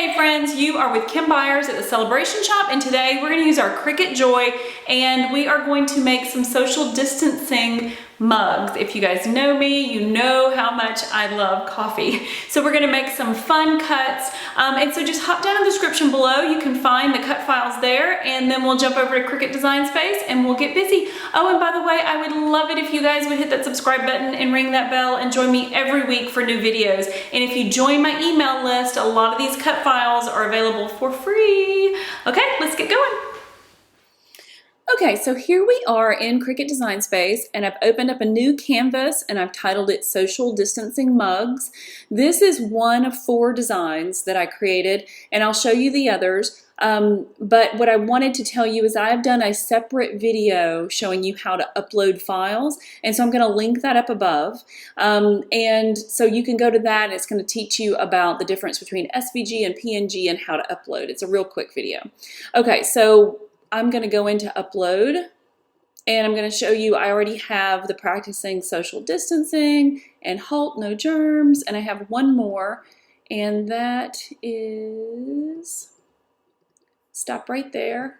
Hey friends, you are with Kim Byers at the Celebration Shop, and today we're going to use our Cricut Joy and we are going to make some social distancing mugs. If you guys know me, you know how much I love coffee. So we're going to make some fun cuts, and so just hop down in the description below. You can find the cut files there, and then we'll jump over to Cricut Design Space and we'll get busy. Oh, and by the way, I would love it if you guys would hit that subscribe button and ring that bell and join me every week for new videos. And if you join my email list, a lot of these cut files are available for free. Okay, let's get going. Okay, so here we are in Cricut Design Space, and I've opened up a new canvas and I've titled it Social Distancing Mugs. This is one of 4 designs that I created, and I'll show you the others. But what I wanted to tell you is I've done a separate video showing you how to upload files, and so I'm going to link that up above. And so you can go to that, and it's going to teach you about the difference between SVG and PNG and how to upload. It's a real quick video. Okay, so I'm going to go into upload, and I'm going to show you I already have the practicing social distancing and halt, no germs, and I have one more, and that is stop right there.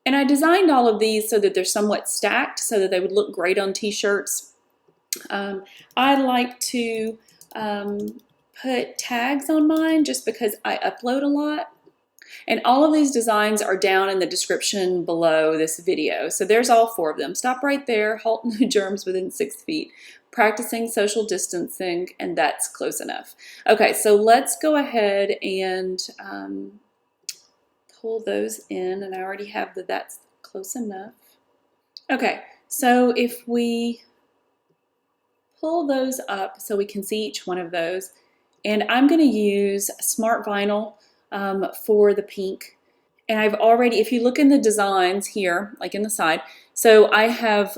And I designed all of these so that they're somewhat stacked so that they would look great on t-shirts. I like to put tags on mine just because I upload a lot. And all of these designs are down in the description below this video. So there's all 4 of them. Stop right there, halt, no germs within 6 feet, practicing social distancing, and that's close enough. Okay, so let's go ahead and pull those in, and I already have that's close enough. Okay, so if we pull those up so we can see each one of those, and I'm going to use Smart Vinyl for the pink. And I've already, if you look in the designs here, like in the side, so I have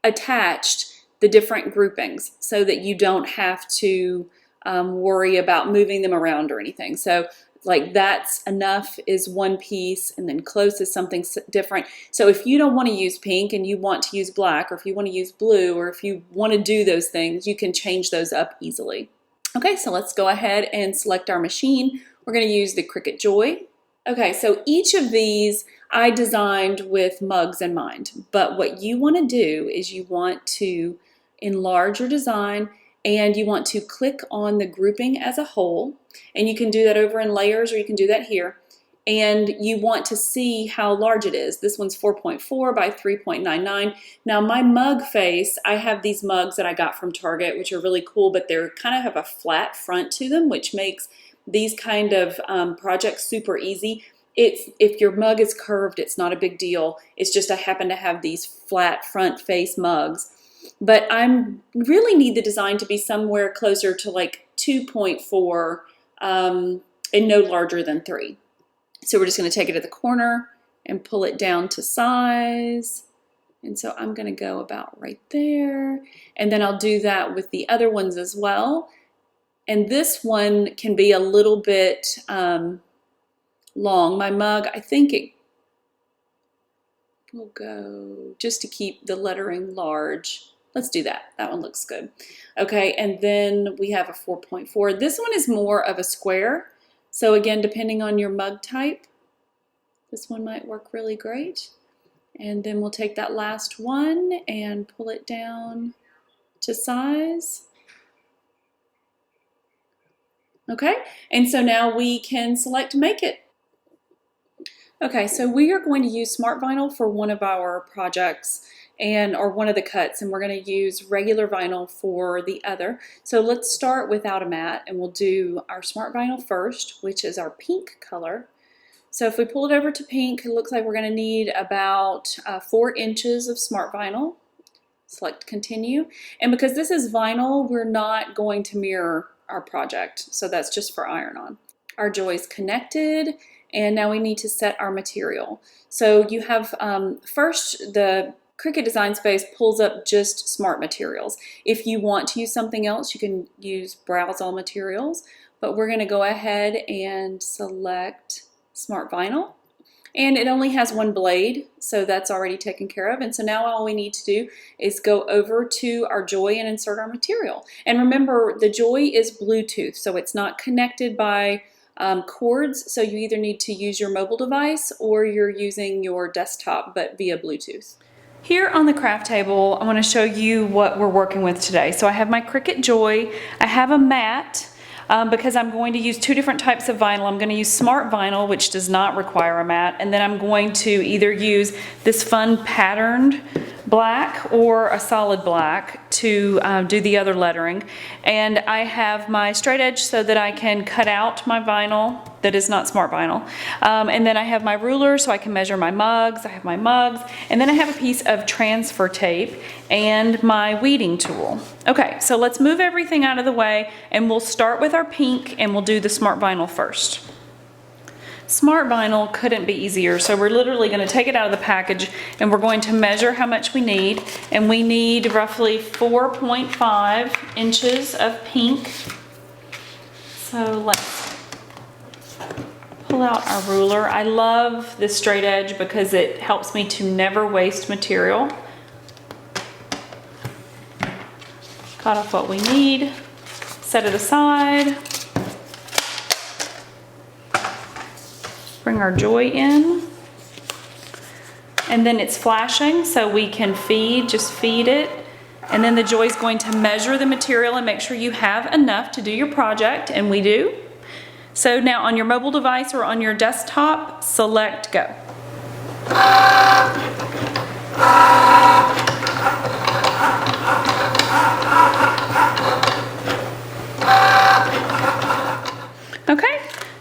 attached the different groupings so that you don't have to worry about moving them around or anything. So like that's enough is one piece, and then close is something different. So if you don't want to use pink and you want to use black, or if you want to use blue, or if you want to do those things, you can change those up easily. Okay, so let's go ahead and select our machine. We're going to use the Cricut Joy. Okay, so each of these I designed with mugs in mind, but what you want to do is you want to enlarge your design, and you want to click on the grouping as a whole, and you can do that over in layers, or you can do that here, and you want to see how large it is. This one's 4.4 by 3.99. Now my mug face, I have these mugs that I got from Target, which are really cool, but they're kind of have a flat front to them, which makes these kind of projects super easy. If your mug is curved, it's not a big deal. It's just I happen to have these flat front face mugs. But I really need the design to be somewhere closer to like 2.4 and no larger than 3. So we're just going to take it to the corner and pull it down to size. And so I'm going to go about right there. And then I'll do that with the other ones as well. And this one can be a little bit long. My mug, I think it will go just to keep the lettering large. Let's do that. That one looks good. Okay, and then we have a 4.4. This one is more of a square. So again, depending on your mug type, this one might work really great. And then we'll take that last one and pull it down to size. Okay, and so now we can select Make It. Okay, so we are going to use Smart Vinyl for one of our projects, or one of the cuts, and we're going to use regular vinyl for the other. So let's start without a mat, and we'll do our Smart Vinyl first, which is our pink color. So if we pull it over to pink, it looks like we're going to need about 4 inches of Smart Vinyl. Select Continue, and because this is vinyl, we're not going to mirror our project, so that's just for iron-on. Our Joy is connected, and now we need to set our material. So you have first, the Cricut Design Space pulls up just Smart Materials. If you want to use something else, you can use Browse All Materials, but we're going to go ahead and select Smart Vinyl. And it only has one blade, so that's already taken care of. And so now all we need to do is go over to our Joy and insert our material. And remember, the Joy is Bluetooth, so it's not connected by cords, so you either need to use your mobile device or you're using your desktop, but via Bluetooth. Here on the craft table, I want to show you what we're working with today. So I have my Cricut Joy, I have a mat, because I'm going to use two different types of vinyl. I'm going to use smart vinyl, which does not require a mat, and then I'm going to either use this fun patterned black or a solid black to do the other lettering. And I have my straight edge so that I can cut out my vinyl that is not smart vinyl. And then I have my ruler so I can measure my mugs. I have my mugs. And then I have a piece of transfer tape and my weeding tool. Okay, so let's move everything out of the way and we'll start with our pink and we'll do the smart vinyl first. Smart vinyl couldn't be easier, so we're literally going to take it out of the package and we're going to measure how much we need, and we need roughly 4.5 inches of pink. So let's pull out our ruler. I love this straight edge because it helps me to never waste material. Cut off what we need, set it aside. Bring our Joy in, and then it's flashing so we can just feed it, and then the Joy is going to measure the material and make sure you have enough to do your project, and we do. So now on your mobile device or on your desktop, select go. Okay.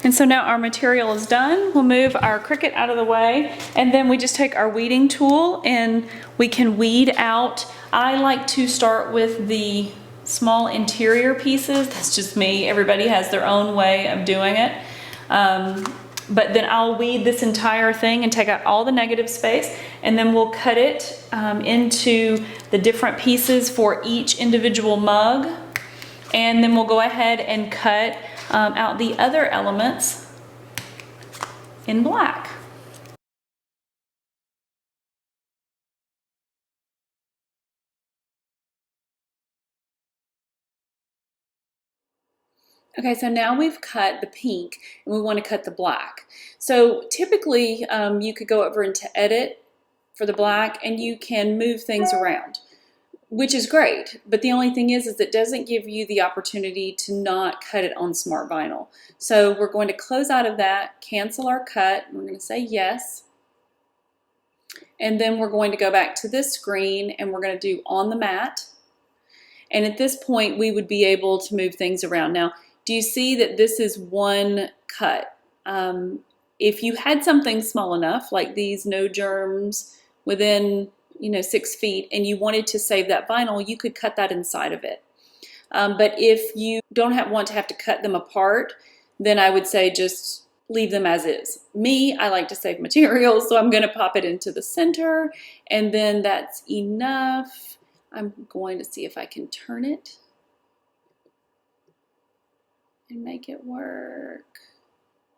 And so now our material is done. We'll move our Cricut out of the way, and then we just take our weeding tool and we can weed out. I like to start with the small interior pieces. That's just me. Everybody has their own way of doing it. But then I'll weed this entire thing and take out all the negative space, and then we'll cut it into the different pieces for each individual mug. And then we'll go ahead and cut out the other elements in black. Okay, so now we've cut the pink and we want to cut the black. So typically you could go over into edit for the black and you can move things around, which is great, but the only thing is it doesn't give you the opportunity to not cut it on smart vinyl. So we're going to close out of that, cancel our cut, and we're going to say yes. And then we're going to go back to this screen and we're going to do on the mat. And at this point we would be able to move things around. Now, do you see that this is one cut? If you had something small enough, like these no germs within 6 feet, and you wanted to save that vinyl, you could cut that inside of it. But if you don't want to have to cut them apart, then I would say just leave them as is. Me, I like to save material, so I'm going to pop it into the center, and then that's enough. I'm going to see if I can turn it and make it work.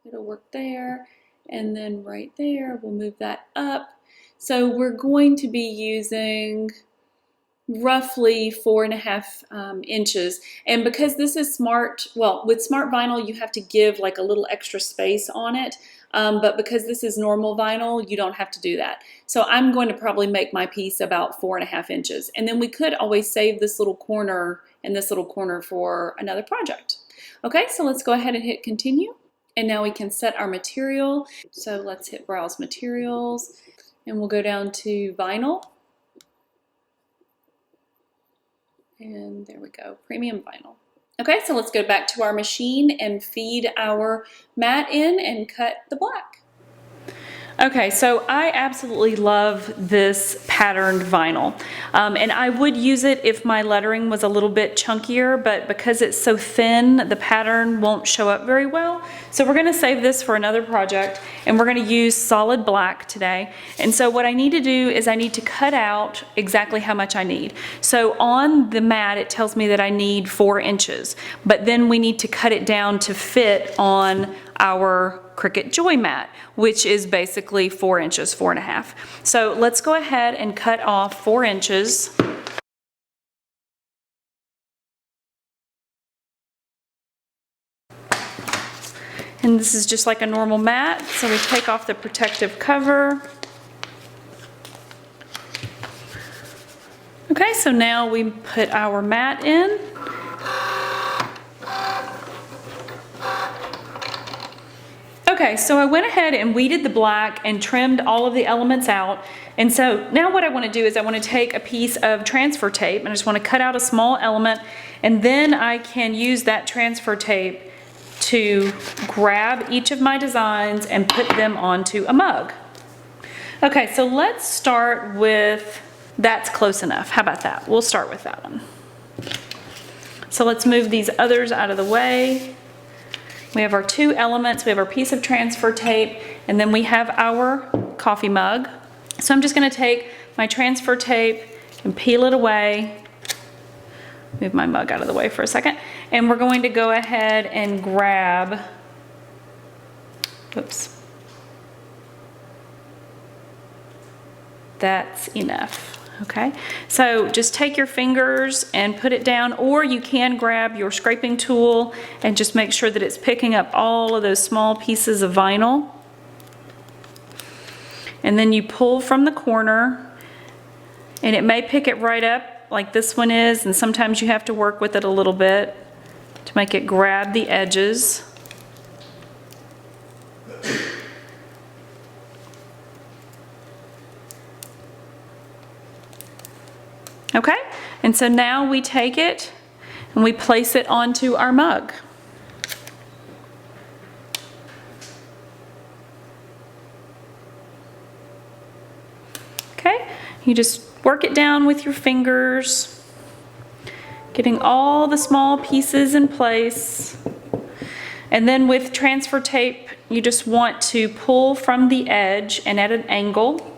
It'll work there, and then right there, we'll move that up. So we're going to be using roughly 4.5 inches. And because this is smart, well, with smart vinyl, you have to give like a little extra space on it. But because this is normal vinyl, you don't have to do that. So I'm going to probably make my piece about 4.5 inches. And then we could always save this little corner and this little corner for another project. Okay, so let's go ahead and hit continue. And now we can set our material. So let's hit browse materials. And we'll go down to vinyl. And there we go, premium vinyl. Okay, so let's go back to our machine and feed our mat in and cut the black. Okay, so I absolutely love this patterned vinyl. And I would use it if my lettering was a little bit chunkier, but because it's so thin, the pattern won't show up very well. So we're gonna save this for another project, and we're gonna use solid black today. And so what I need to do is I need to cut out exactly how much I need. So on the mat, it tells me that I need 4 inches, but then we need to cut it down to fit on our Cricut Joy mat, which is basically 4 inches, 4.5. So let's go ahead and cut off 4 inches. And this is just like a normal mat, so we take off the protective cover. Okay, so now we put our mat in. Okay, so I went ahead and weeded the black and trimmed all of the elements out. And so now what I want to do is I want to take a piece of transfer tape and I just want to cut out a small element, and then I can use that transfer tape to grab each of my designs and put them onto a mug. Okay, so let's start with That's Close Enough. How about that? We'll start with that one. So let's move these others out of the way. We have our 2 elements, we have our piece of transfer tape, and then we have our coffee mug. So I'm just going to take my transfer tape and peel it away. Move my mug out of the way for a second. And we're going to go ahead and grab, oops. That's enough. Okay, so just take your fingers and put it down, or you can grab your scraping tool and just make sure that it's picking up all of those small pieces of vinyl. And then you pull from the corner, and it may pick it right up like this one is, and sometimes you have to work with it a little bit to make it grab the edges. Okay, and so now we take it and we place it onto our mug. Okay, you just work it down with your fingers, getting all the small pieces in place. And then with transfer tape, you just want to pull from the edge and at an angle.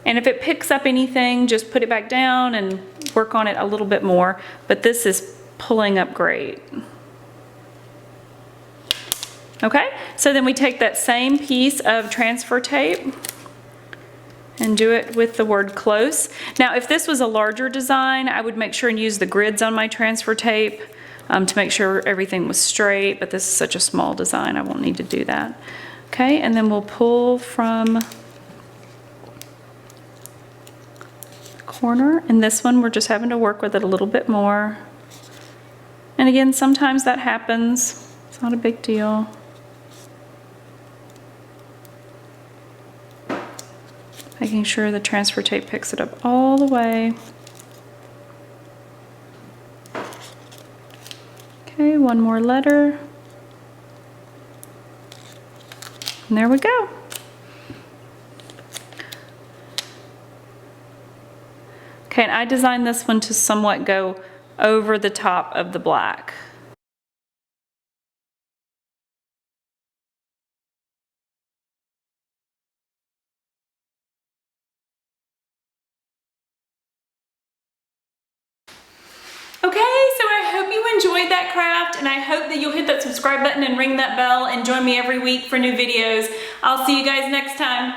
And if it picks up anything, just put it back down and work on it a little bit more. But this is pulling up great. Okay, so then we take that same piece of transfer tape and do it with the word close. Now, if this was a larger design, I would make sure and use the grids on my transfer tape to make sure everything was straight, but this is such a small design, I won't need to do that. Okay, and then we'll pull from corner, and this one we're just having to work with it a little bit more. And again, sometimes that happens. It's not a big deal. Making sure the transfer tape picks it up all the way. Okay, one more letter. And there we go. Okay, and I designed this one to somewhat go over the top of the black. Okay, so I hope you enjoyed that craft, and I hope that you'll hit that subscribe button and ring that bell and join me every week for new videos. I'll see you guys next time.